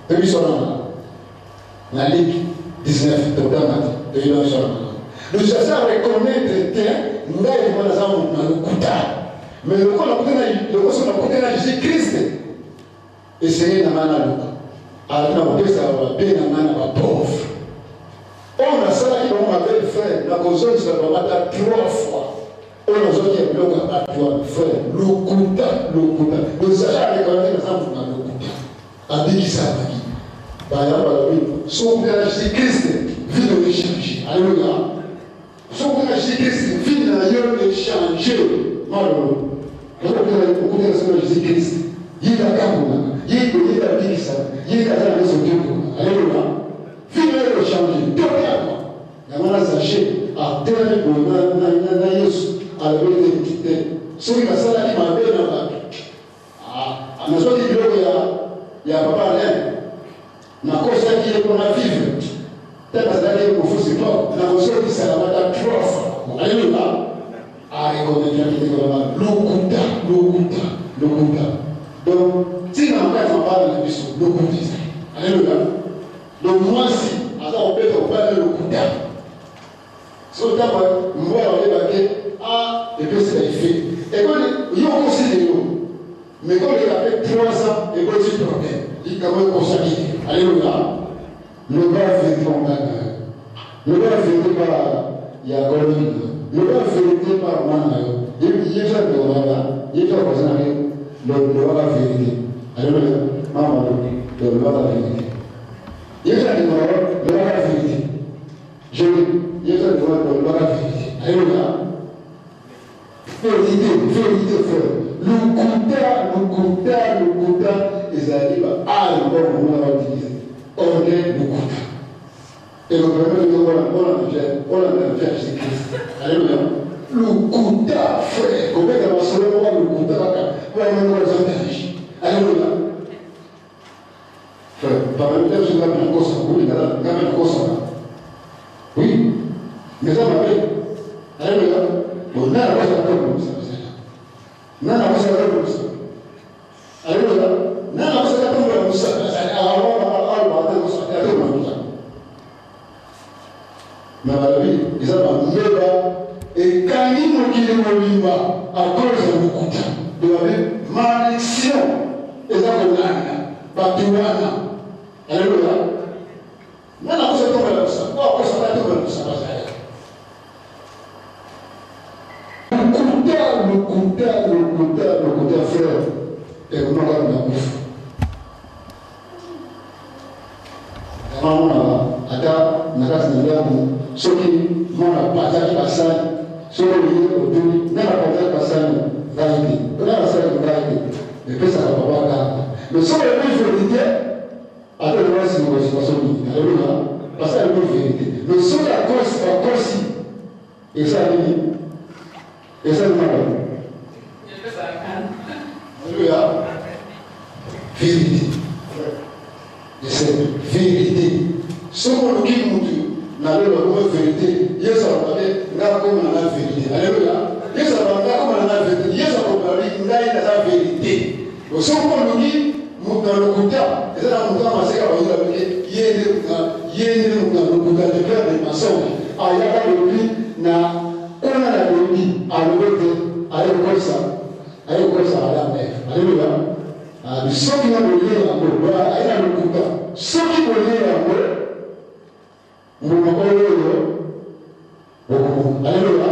toyebisonana na ligue 19 totamati toyebisonana le cherche à reconnaître te ngai ema naza motu na lokuta mais lokoso nakute na jésus christ esenge na ngai na luka alaki na kopesa babe na ngai na bapauvre oyo nasalaki bango mabe frère nakozongisa bamata 3 fois oyo nazwaki ya biloko ya bato ya frère lokuta osacha rekonnaître naza motu na lokuta abikisamaki baya balobi soki na jésus christ vie de échange alléluia soki na jésus christ vie na yo échange malolo okutela soki na jésus christ yika kambonaka yika bikisama yika aza na nyonso tokona alléluia vie na yo échange totalement yango na sache atelemi boye na yesu alobi te soki nasalaki mabe na bato nazwaki biloko ya papa alain nakosaki ye mpona vivre te nazalaki ye kofusi to nakozokisaka bata 3 fois alléluia arekonekiaki te kolaba lokuta donc ntina makati mabala na biso lokuta ezali alléluia donc mwasi aza kobeta kobala lokuta so ntango mbwala oyebake epesika efe ekoli yo okosi lelo mais comme il a fait 3 ans ekoti problème likambo ekosaki alléluia loba vérité ongana loba vérité par ya goloni loba vérité par mwana yo yeza ndewala yeza kozana loba vérité alléluia mama loba vérité yeza ndewala loba vérité je yeza ndewala loba vérité alléluia vérité frère lokuta ezali ba mbongo mona bautilize orne lokuta elokoona na jésus christ alléluia lokuta frère kobeka masolo moko lokuta kaka wanangoazantage alléluia frère parlementaire so ngapi nakosa ngapi nakosaka oui mais eza mabe alléluia nana kosaka tokosa nana kosaka tokosa alléluia nana kosaka tokosa na balobi eza bambeba ekangi mokili mobimba akoza lokuta ebabe malédiction eza kolanda bato wana alléluia nana kosa tokola kosa okosaka tokola kosa bazaya lokuta frère ekoma kufu. Mwana ata nakati na yangu soki mwana pataki basani soki yeye oduni na pataki basani ngaiki kuna basani ngaiki epesa ka babaka le soki le vérité ata le wasi mo wasi soki alléluia parce que le vérité le soki la cause et ça ni et ça ni alléluia vérité et c'est vérité. Ce qu'on nous dit, nous avons la vérité. Yes, on va dire, comme la vérité. Alléluia. Yes, on va dire, comme la vérité. Yes, on va dire, la vérité. Donc, ce qu'on nous dit, nous dans le côté, et ça, nous avons assez à dire, il y a dans le côté de faire des maçons. Ah, il y a le prix, on a la vérité, à l'autre, à l'école ça, à la mer. Alléluia. Ceux qui ont le lien en eux, voilà, il y a le coup. Ceux qui ont le lien en eux, nous n'avons pas le lien. Alléluia.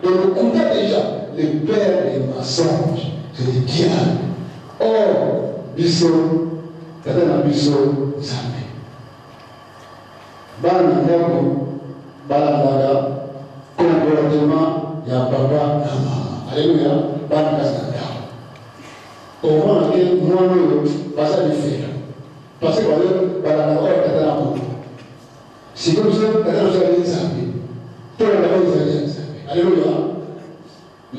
Donc le coup déjà, le père des mensonges, c'est le diable. Or, Bissot, c'est un Bissot jamais. Bananako, Balandaga, comportement, il y a papa, il y a maman. Alléluia. Bananaka. Au moins, moi, pas ça de faire. Parce que, par la hora que tu as la si comme ça, tu as les amis. Tu as les amis. Alléluia.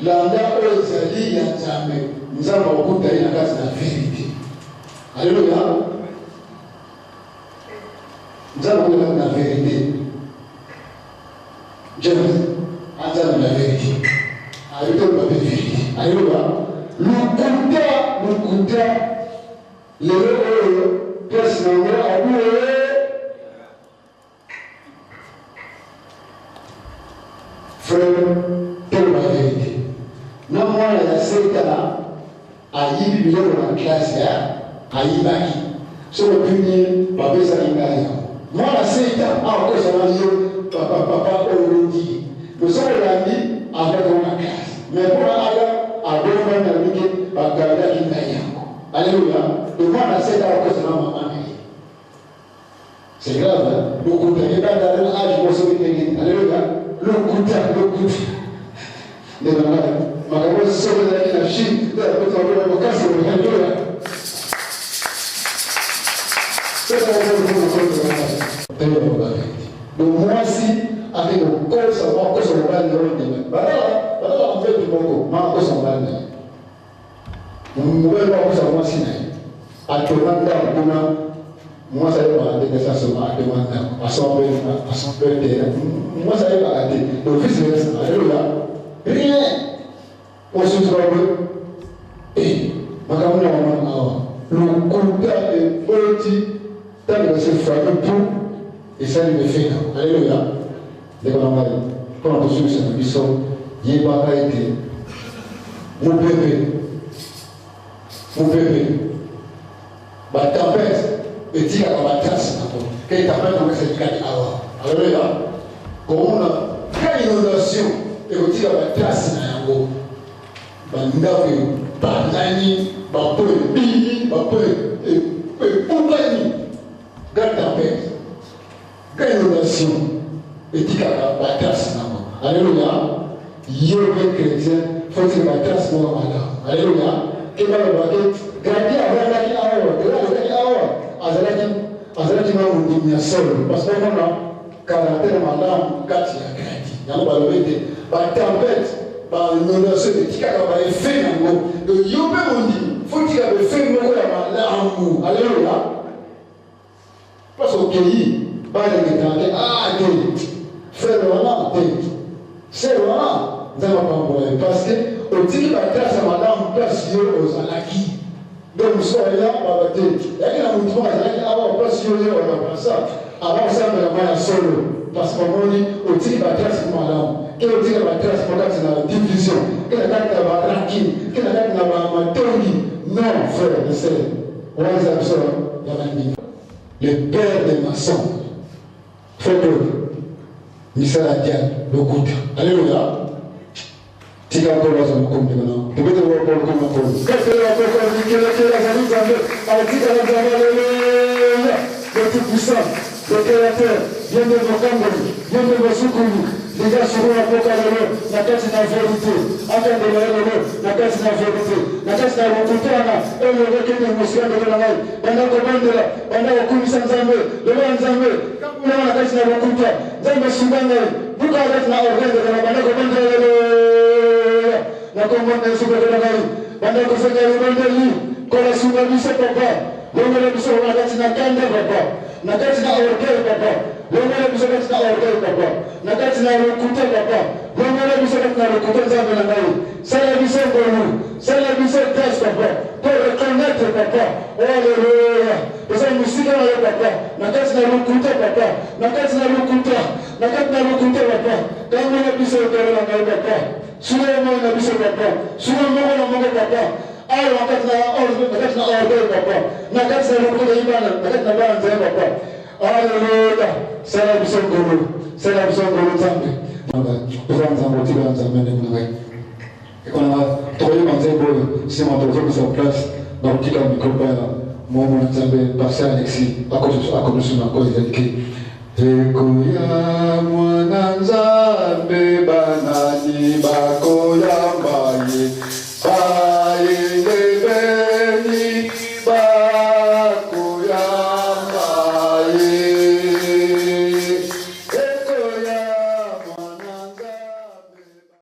L'anda aux alliés, il y a jamais. Nous avons beaucoup d'aller dans la vérité. Alléluia. Nous avons beaucoup la vérité. James, nous avons la vérité. Alléluia. Alléluia. Le coup le personnellement à vous. Frère, quelle est la vérité? Non, moi, la Seigneur a eu dans la classe, a eu baki. Sur le premier, papa, ça y est. Moi, la Seigneur a encore ça dit, papa, on le dit. Nous sommes l'ami avec la classe. Mais pour la à deux fois, par garder qui n'a rien. Alléluia. Et moi, la Seigneur a encore ça maman. C'est grave, hein? Le coup de l'âge, moi, c'est alléluia. Le coup de mais ma caméra se sauve de la Chine, de la petite envie de casse, alléluia. C'est ça, donc, moi, si, avec mon corps, ça va encore sur le bal de l'homme. Voilà, en fait, du Congo, ma encore sur le bal de l'homme. Mon nouvel encore sur moi, si, à tout le monde, moi, ça y est, je vais ça seulement à demander à son père, moi, ça y est, le fils de l'Est, alléluia. Rien. On se trouve. Et, ma caméra, le contact est petit, tant que c'est frappé tout, et ça lui fait. Alléluia. Les gars, quand on suit cette mission, il n'y a pas été. Mon bébé. Ma tempête. Et dire à la tasse, qu'il t'appelle dans cette carte. Alléluia. Quand on a fait une inondation, et on dit à la tasse, Bandavi, Banani, Bapoe, Bini, Bapoe, et Poubani, garde ta paix. Gagne inondation, et dit à la tasse. Alléluia. Yévé chrétien, faut que la tasse soit malade. Alléluia. Que va le baquet, gardez avant la qui a azalaki na mundimi ya solo parce que on a caractère malamu kati ya grandi yango balobi te batempete bainondation etikaka baefe yango donc yo mpe mondimi fotika baefe moko ya malamu alléluia place okei baleketake te frère wana te sere wana nzambe apambola ye parce que otiki batrace ya malamu place yo ozalaki. Donc, nous sommes là, on va dire, il y a un mouvement, il y a un place sur le on va ça. Avant ça, on va solo. Parce qu'on dit, au tir, il va tracer pour madame. Quel au tir, il va tracer pour madame, c'est la division. Quel attaque, il va ranking. Quel attaque, il va théorie. Non, frère, ne sais. On va les absorber, il y a un niveau. Le père des maçons. Frère, Michel Adian, le goût. Alléluia. tika kola za mkombe kana tupete wa kwa kwa kwa kete wa kwa kila za nzambe atika na nzambe haleluya le tout puissant le créateur Dieu de nos kamboni Dieu de nos sukuru les gars sur la boca lelo na kati na vérité akande lelo na kati na vérité na kati na mkutana ele rekeni msiano na ngai bana ko bandela bana ko kumisa nzambe lelo nzambe kama na kati na mkuta nzambe shingana buka kati na orgende na bana ko bandela lelo na komanda suka na ngai bana ko sanga bandeli ko la suka bisa papa lelo bisa na kati na kanda papa na kati na orgende papa lelo bisa kati na orgende papa na kati na mkuta papa lelo bisa kati na mkuta nzambe na ngai sala bisa ngolu sala bisa gas papa pour reconnaître papa alléluia esa musika na papa na kati na mkuta papa na kati na mkuta papa kama na bisa ngolu na ngai papa sura mo na bisa papa sura mo na mo papa ay wakati na orgende papa na kati na mkuta ibana na kati na bana nzambe papa alléluia sala bisa ngolu nzambe kwanza motivanza mene kunangai ekona toyo manzebo sema tozo sa place na kila mikoba ya momo nzambe passer Alexis akomusuna ko ezaliki ekoya mwana nzambe banani bakoya mbaye